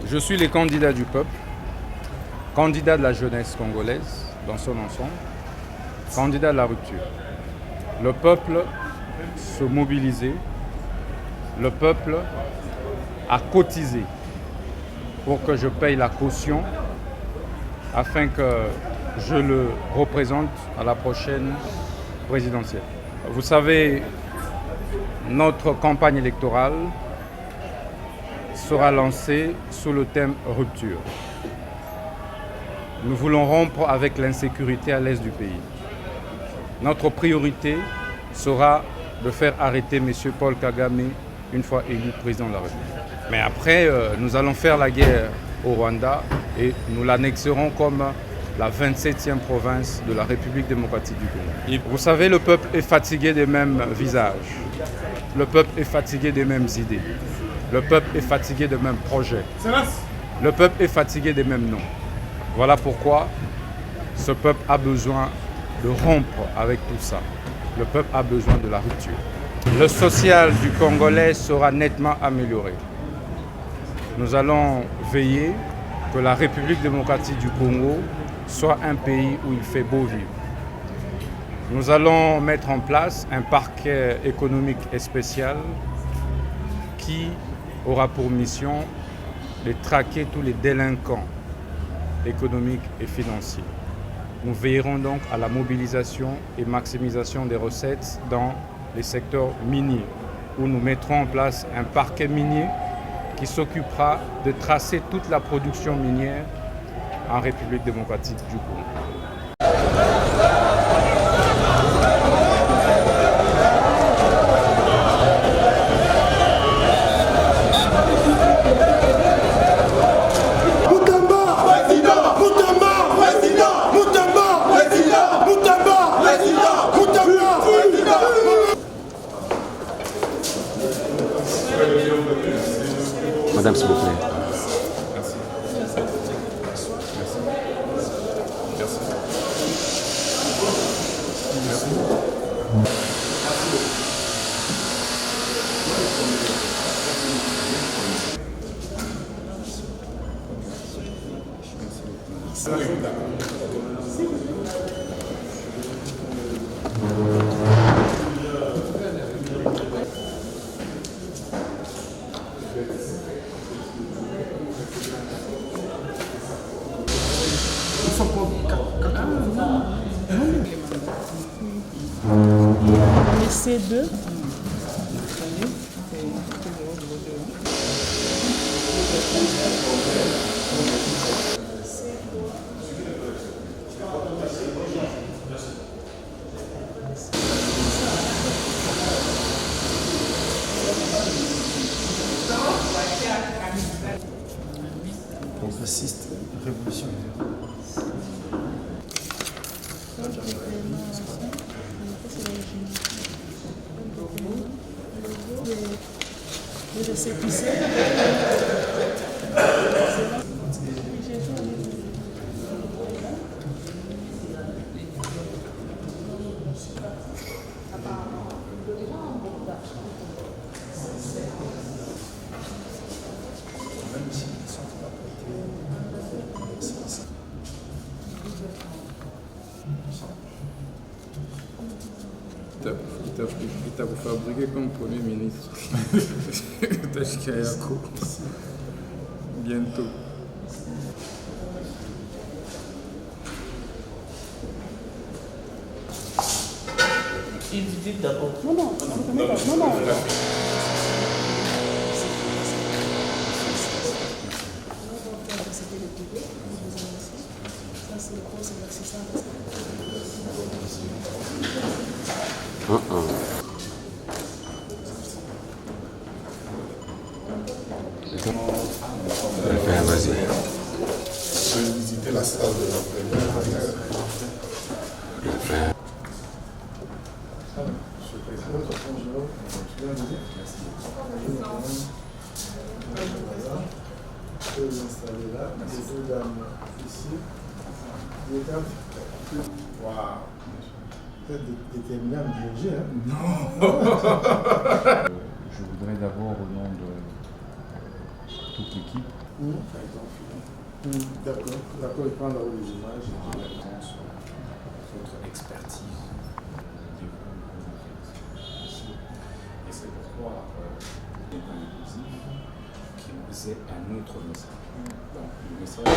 Je suis le candidat du peuple, candidat de la jeunesse congolaise dans son ensemble, candidat de la rupture. Le peuple se mobilisait, le peuple a cotisé pour que je paye la caution afin que je le représente à la prochaine présidentielle. Vous savez, notre campagne électorale sera lancée sous le thème rupture. Nous voulons rompre avec l'insécurité à l'est du pays. Notre priorité sera de faire arrêter M. Paul Kagame une fois élu président de la République. Mais après, nous allons faire la guerre au Rwanda et nous l'annexerons comme la 27e province de la République démocratique du Congo. Vous savez, le peuple est fatigué des mêmes visages. Le peuple est fatigué des mêmes idées. Le peuple est fatigué des mêmes projets. Le peuple est fatigué des mêmes noms. Voilà pourquoi ce peuple a besoin de rompre avec tout ça. Le peuple a besoin de la rupture. Le social du Congolais sera nettement amélioré. Nous allons veiller que la République démocratique du Congo soit un pays où il fait beau vivre. Nous allons mettre en place un parquet économique et spécial qui aura pour mission de traquer tous les délinquants économiques et financiers. Nous veillerons donc à la mobilisation et maximisation des recettes dans les secteurs miniers, où nous mettrons en place un parquet minier qui s'occupera de tracer toute la production minière en République démocratique du Congo. Madame, s'il vous plaît. Merci. C2. Progressiste révolutionnaire. Il t'a fabriqué comme Premier ministre. Tachikayako. Bientôt. Il dit d'abord. Non, non, on ne connaît pas. Non, non. Vas-y. Je vais visiter la salle de l'entraîneur. Monsieur le Président, bonjour. Voilà. Je vais vous installer là. Les deux dames ici. Les dames. Waouh. Vous êtes déterminé à me diriger, hein? Je voudrais d'abord, au nom de toute l'équipe, D'accord, d'accord, il prend là-haut les images. Votre expertise de et c'est pourquoi il est inclusif qui vous est un autre message. Donc, le message